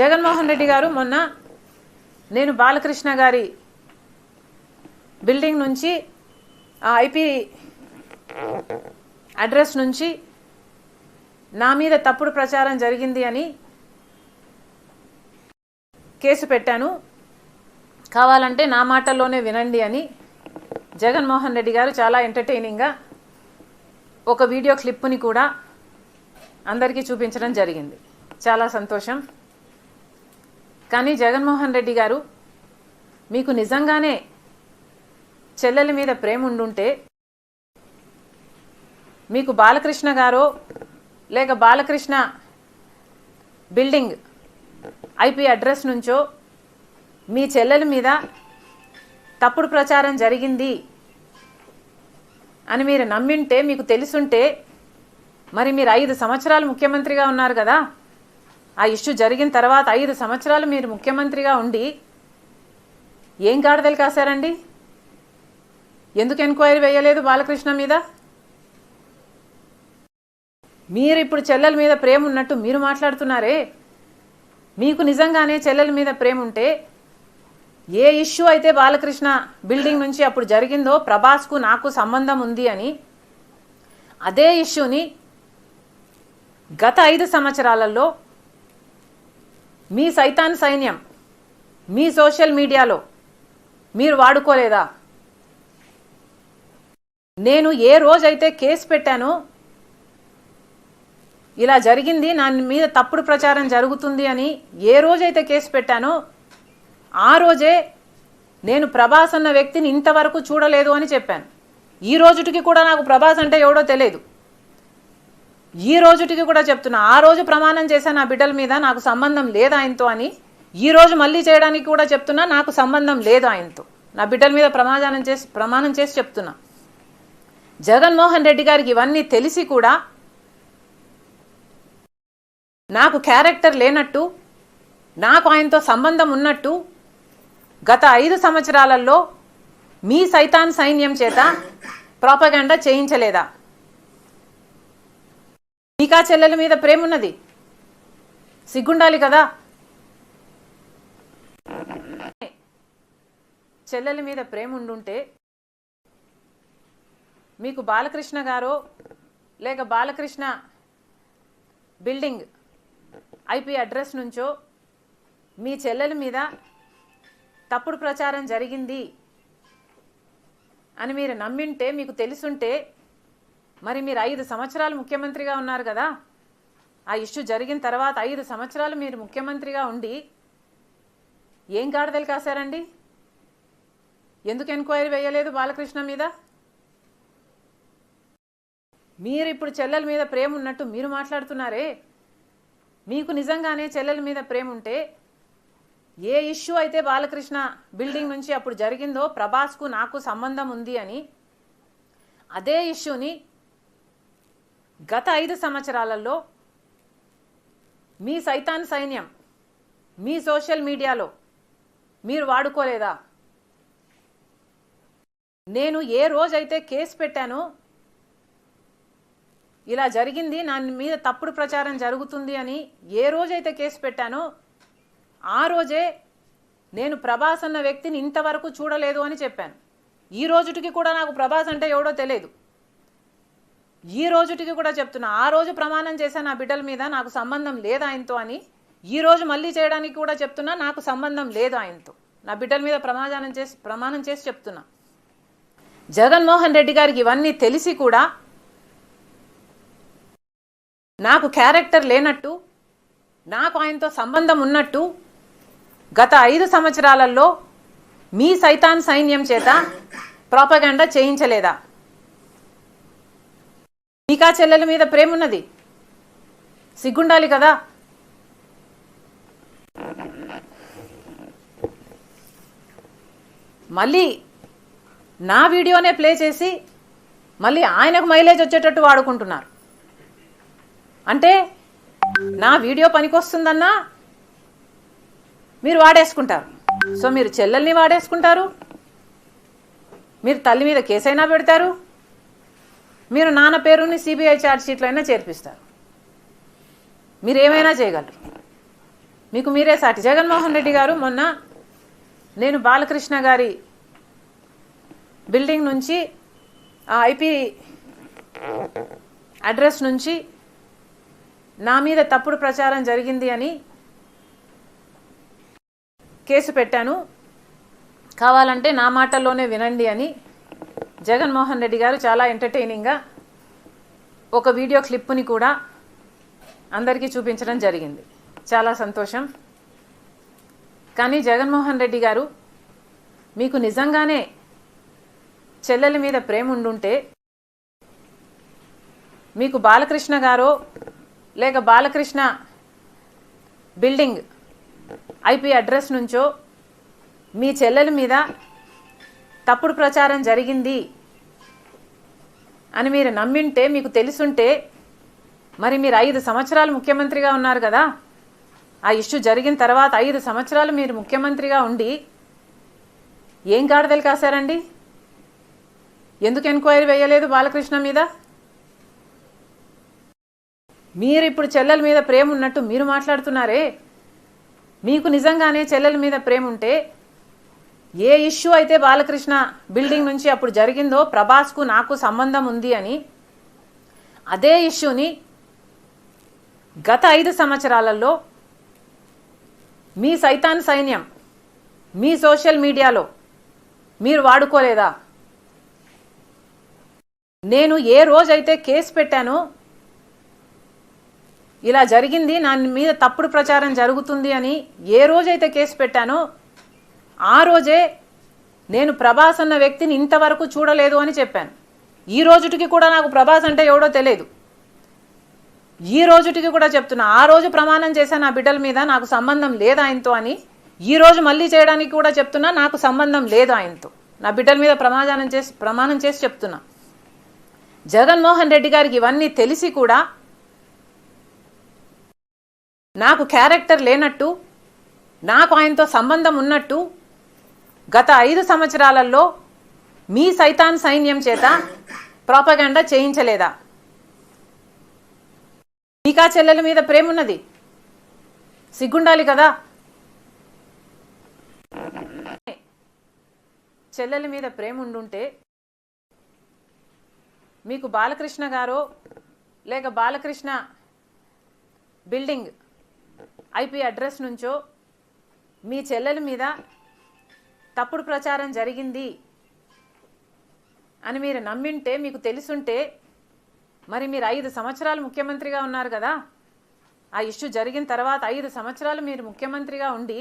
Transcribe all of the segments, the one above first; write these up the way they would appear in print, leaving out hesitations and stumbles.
జగన్మోహన్ రెడ్డి గారు మొన్న నేను బాలకృష్ణ గారి బిల్డింగ్ నుంచి ఆ ఐపీ అడ్రస్ నుంచి నా మీద తప్పుడు ప్రచారం జరిగింది అని కేసు పెట్టాను, కావాలంటే నా మాటల్లోనే వినండి అని జగన్మోహన్ రెడ్డి గారు చాలా ఎంటర్టైనింగ్గా ఒక వీడియో క్లిప్ని కూడా అందరికీ చూపించడం జరిగింది. చాలా సంతోషం. కానీ జగన్మోహన్ రెడ్డి గారు, మీకు నిజంగానే చెల్లెల మీద ప్రేమ ఉండుంటే మీకు బాలకృష్ణ గారో లేక బాలకృష్ణ బిల్డింగ్ ఐపీ అడ్రస్ నుంచో మీ చెల్లెల మీద తప్పుడు ప్రచారం జరిగింది అని మీరు నమ్మింటే, మీకు తెలుసుంటే, మరి మీరు 5 సంవత్సరాలు ముఖ్యమంత్రిగా ఉన్నారు కదా. ఆ ఇష్యూ జరిగిన తర్వాత 5 సంవత్సరాలు మీరు ముఖ్యమంత్రిగా ఉండి ఏం గాడిదలు కాశారండి? ఎందుకు ఎంక్వైరీ వేయలేదు బాలకృష్ణ మీద? మీరు ఇప్పుడు చెల్లెల మీద ప్రేమ ఉన్నట్టు మీరు మాట్లాడుతున్నారే. మీకు నిజంగానే చెల్లెల మీద ప్రేమ ఉంటే ఏ ఇష్యూ అయితే బాలకృష్ణ బిల్డింగ్ నుంచి అప్పుడు జరిగిందో ప్రభాస్కు నాకు సంబంధం ఉంది అని, అదే ఇష్యూని గత 5 సంవత్సరాలలో మీ సైతాన్ సైన్యం మీ సోషల్ మీడియాలో మీరు వాడుకోలేదా? నేను ఏ రోజైతే కేసు పెట్టానో, ఇలా జరిగింది, నా మీద తప్పుడు ప్రచారం జరుగుతుంది అని ఏ రోజైతే కేసు పెట్టానో ఆ రోజే నేను ప్రభాస్ అన్న వ్యక్తిని ఇంతవరకు చూడలేదు అని చెప్పాను. ఈ రోజుటికి కూడా నాకు ప్రభాస్ అంటే ఎవడో తెలియదు. ఈ రోజుటికి కూడా చెప్తున్నా, ఆ రోజు ప్రమాణం చేశాను నా బిడ్డల మీద నాకు సంబంధం లేదు ఆయనతో అని. ఈ రోజు మళ్ళీ చేయడానికి కూడా చెప్తున్నా, నాకు సంబంధం లేదు ఆయనతో. నా బిడ్డల మీద ప్రమాణం చేసి చెప్తున్నా. జగన్మోహన్ రెడ్డి గారికి ఇవన్నీ తెలిసి కూడా నాకు క్యారెక్టర్ లేనట్టు, నాకు ఆయనతో సంబంధం ఉన్నట్టు గత 5 సంవత్సరాలలో మీ సైతాన్ సైన్యం చేత ప్రాపగాండా చేయించలేదా? మీకా చెల్లెల మీద ప్రేమ ఉన్నది, సిగ్గుండాలి కదా. చెల్లెల మీద ప్రేమ ఉండుంటే మీకు బాలకృష్ణ గారో లేక బాలకృష్ణ బిల్డింగ్ ఐపీ అడ్రస్ నుంచో మీ చెల్లెల మీద తప్పుడు ప్రచారం జరిగింది అని మీరు నమ్మింటే, మీకు తెలుసుంటే, మరి మీరు 5 సంవత్సరాలు ముఖ్యమంత్రిగా ఉన్నారు కదా. ఆ ఇష్యూ జరిగిన తర్వాత 5 సంవత్సరాలు మీరు ముఖ్యమంత్రిగా ఉండి ఏం గాడిదలు కాశారండి? ఎందుకు ఎంక్వైరీ వేయలేదు బాలకృష్ణ మీద? మీరు ఇప్పుడు చెల్లెల మీద ప్రేమ ఉన్నట్టు మీరు మాట్లాడుతున్నారే. మీకు నిజంగానే చెల్లెల మీద ప్రేమ ఉంటే, ఏ ఇష్యూ అయితే బాలకృష్ణ బిల్డింగ్ నుంచి అప్పుడు జరిగిందో ప్రభాస్కు నాకు సంబంధం ఉంది అని, అదే ఇష్యూని గత 5 సంవత్సరాలలో మీ సైతాన్ సైన్యం మీ సోషల్ మీడియాలో మీరు వాడుకోలేదా? నేను ఏ రోజైతే కేసు పెట్టానో, ఇలా జరిగింది, నా మీద తప్పుడు ప్రచారం జరుగుతుంది అని ఏ రోజైతే కేసు పెట్టానో ఆ రోజే నేను ప్రభాస్ అన్న వ్యక్తిని ఇంతవరకు చూడలేదు అని చెప్పాను. ఈ రోజుటికి కూడా నాకు ప్రభాస్ అంటే ఎవడో తెలియదు. ఈ రోజుటికి కూడా చెప్తున్నా, ఆ రోజు ప్రమాణం చేశాను నా బిడ్డల మీద నాకు సంబంధం లేదు ఆయనతో అని. ఈ రోజు మళ్ళీ చేయడానికి కూడా చెప్తున్నా, నాకు సంబంధం లేదు ఆయనతో. నా బిడ్డల మీద ప్రమాణం చేసి చెప్తున్నా. జగన్మోహన్ రెడ్డి గారికి ఇవన్నీ తెలిసి కూడా నాకు క్యారెక్టర్ లేనట్టు, నాకు ఆయనతో సంబంధం ఉన్నట్టు గత 5 సంవత్సరాలలో మీ సైతాన్ సైన్యం చేత ప్రాపగాండా చేయించలేదా? మీకా చెల్లెల మీద ప్రేమ ఉన్నది, సిగ్గుండాలి కదా. మళ్ళీ నా వీడియోనే ప్లే చేసి మళ్ళీ ఆయనకు మైలేజ్ వచ్చేటట్టు వాడుకుంటున్నారు. అంటే నా వీడియో పనికొస్తుందన్నా మీరు వాడేసుకుంటారు. సో మీరు చెల్లెల్ని వాడేసుకుంటారు, మీరు తల్లి మీద కేసైనా పెడతారు, మీరు నాన్న పేరుని సిబిఐ ఛార్జ్ షీట్లో అయినా చేర్పిస్తారు. మీరు ఏమైనా చేయగలరు. మీకు మీరే సాటి. జగన్మోహన్ రెడ్డి గారు మొన్న నేను బాలకృష్ణ గారి బిల్డింగ్ నుంచి ఆ ఐపీ అడ్రస్ నుంచి నా మీద తప్పుడు ప్రచారం జరిగింది అని కేసు పెట్టాను, కావాలంటే నా మాటల్లోనే వినండి అని జగన్మోహన్ రెడ్డి గారు చాలా ఎంటర్టైనింగ్గా ఒక వీడియో క్లిప్పుని కూడా అందరికీ చూపించడం జరిగింది. చాలా సంతోషం. కానీ జగన్మోహన్ రెడ్డి గారు, మీకు నిజంగానే చెల్లెల మీద ప్రేమ ఉండుంటే మీకు బాలకృష్ణ గారో లేక బాలకృష్ణ బిల్డింగ్ ఐపీ అడ్రస్ నుంచో మీ చెల్లెల మీద తప్పుడు ప్రచారం జరిగింది అని మీరు నమ్మింటే, మీకు తెలుసుంటే, మరి మీరు 5 సంవత్సరాలు ముఖ్యమంత్రిగా ఉన్నారు కదా. ఆ ఇష్యూ జరిగిన తర్వాత 5 సంవత్సరాలు మీరు ముఖ్యమంత్రిగా ఉండి ఏం గాడిదలు కాశారండి? ఎందుకు ఎంక్వైరీ వేయలేదు బాలకృష్ణ మీద? మీరు ఇప్పుడు చెల్లెల మీద ప్రేమ ఉన్నట్టు మీరు మాట్లాడుతున్నారే. మీకు నిజంగానే చెల్లెల మీద ప్రేమ ఉంటే, ఏ ఇష్యూ అయితే బాలకృష్ణ బిల్డింగ్ నుంచి అప్పుడు జరిగిందో ప్రభాస్కు నాకు సంబంధం ఉంది అని, అదే ఇష్యూని గత 5 సంవత్సరాలలో మీ సైతాన్ సైన్యం మీ సోషల్ మీడియాలో మీరు వాడుకోలేదా? నేను ఏ రోజైతే కేసు పెట్టానో, ఇలా జరిగింది, నా మీద తప్పుడు ప్రచారం జరుగుతుంది అని ఏ రోజైతే కేసు పెట్టానో, ఆ రోజే నేను ప్రభాస్ అన్న వ్యక్తిని ఇంతవరకు చూడలేదు అని చెప్పాను. ఈ రోజుటికి కూడా నాకు ప్రభాస్ అంటే ఎవడో తెలియదు. ఈ రోజుటికి కూడా చెప్తున్నా. ఆ రోజు ప్రమాణం చేశాను నా బిడ్డల మీద నాకు సంబంధం లేదు ఆయనతో అని. ఈ రోజు మళ్ళీ చేయడానికి కూడా చెప్తున్నా నాకు సంబంధం లేదు ఆయనతో. నా బిడ్డల మీద ప్రమాణం చేసి చెప్తున్నా. జగన్మోహన్ రెడ్డి గారికి ఇవన్నీ తెలిసి కూడా నాకు క్యారెక్టర్ లేనట్టు, నాకు ఆయనతో సంబంధం ఉన్నట్టు గత 5 సంవత్సరాలలో మీ సైతాన్ సైన్యం చేత ప్రాపగండా చేయించలేదా? మీకా చెల్లెల మీద ప్రేమ ఉన్నది, సిగ్గుండాలి కదా. చెల్లెల మీద ప్రేమ ఉండుంటే మీకు బాలకృష్ణ గారో లేక బాలకృష్ణ బిల్డింగ్ ఐపీ అడ్రస్ నుంచో మీ చెల్లెల మీద తప్పుడు ప్రచారం జరిగింది అని మీరు నమ్మింటే, మీకు తెలుసుంటే, మరి మీరు 5 సంవత్సరాలు ముఖ్యమంత్రిగా ఉన్నారు కదా. ఆ ఇష్యూ జరిగిన తర్వాత 5 సంవత్సరాలు మీరు ముఖ్యమంత్రిగా ఉండి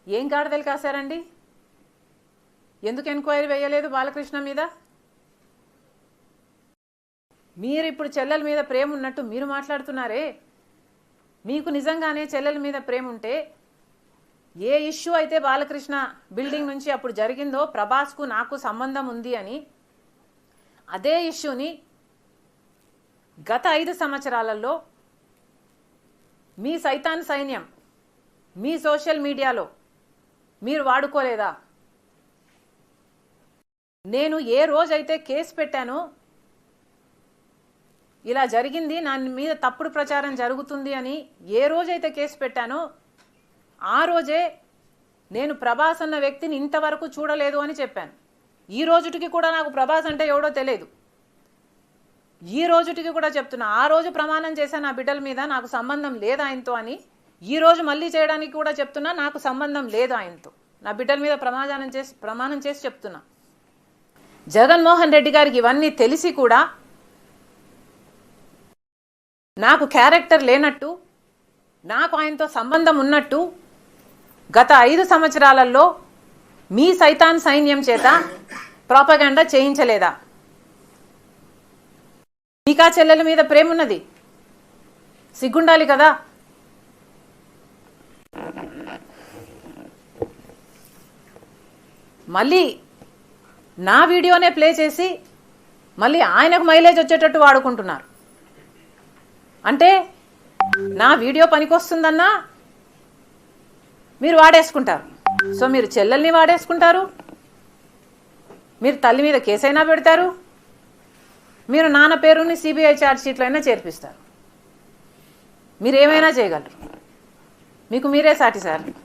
ఏం గాడిదలు కాశారండి? ఎందుకు ఎంక్వైరీ వేయలేదు బాలకృష్ణ మీద? మీరు ఇప్పుడు చెల్లెల మీద ప్రేమ ఉన్నట్టు మీరు మాట్లాడుతున్నారే. మీకు నిజంగానే చెల్లెల మీద ప్రేమ ఉంటే, ఏ ఇష్యూ అయితే బాలకృష్ణ బిల్డింగ్ నుంచి అప్పుడు జరిగిందో ప్రభాస్కు నాకు సంబంధం ఉంది అని, అదే ఇష్యూని గత 5 సంవత్సరాలలో మీ సైతాన్ సైన్యం మీ సోషల్ మీడియాలో మీరు వాడుకోలేదా? నేను ఏ రోజైతే కేసు పెట్టానో, ఇలా జరిగింది, నా మీద తప్పుడు ప్రచారం జరుగుతుంది అని ఏ రోజైతే కేసు పెట్టానో, ఆ రోజే నేను ప్రభాస్ అన్న వ్యక్తిని ఇంతవరకు చూడలేదు అని చెప్పాను. ఈ రోజుటికి కూడా నాకు ప్రభాస్ అంటే ఎవడో తెలియదు. ఈ రోజుటికి కూడా చెప్తున్నా. ఆ రోజు ప్రమాణం చేశాను నా బిడ్డల మీద నాకు సంబంధం లేదు ఆయనతో అని. ఈ రోజు మళ్ళీ చేయడానికి కూడా చెప్తున్నా నాకు సంబంధం లేదు ఆయనతో. నా బిడ్డల మీద ప్రమాణం చేసి చెప్తున్నా. జగన్మోహన్ రెడ్డి గారికి ఇవన్నీ తెలిసి కూడా నాకు క్యారెక్టర్ లేనట్టు, నాకు ఆయనతో సంబంధం ఉన్నట్టు గత 5 సంవత్సరాలలో మీ సైతాన్ సైన్యం చేత ప్రాపగండా చేయించలేదా? మీకా చెల్లెల మీద ప్రేమ ఉన్నది, సిగ్గుండాలి కదా. మళ్ళీ నా వీడియోనే ప్లే చేసి మళ్ళీ ఆయనకు మైలేజ్ వచ్చేటట్టు వాడుకుంటున్నారు. అంటే నా వీడియో పనికొస్తుందన్నా మీరు వాడేసుకుంటారు. సో మీరు చెల్లెల్ని వాడేసుకుంటారు, మీరు తల్లి మీద కేసైనా పెడతారు, మీరు నాన్న పేరుని సిబిఐ ఛార్జ్ షీట్లో అయినా చేర్పిస్తారు. మీరు ఏమైనా చేయగలరు. మీకు మీరే సాటి సార్.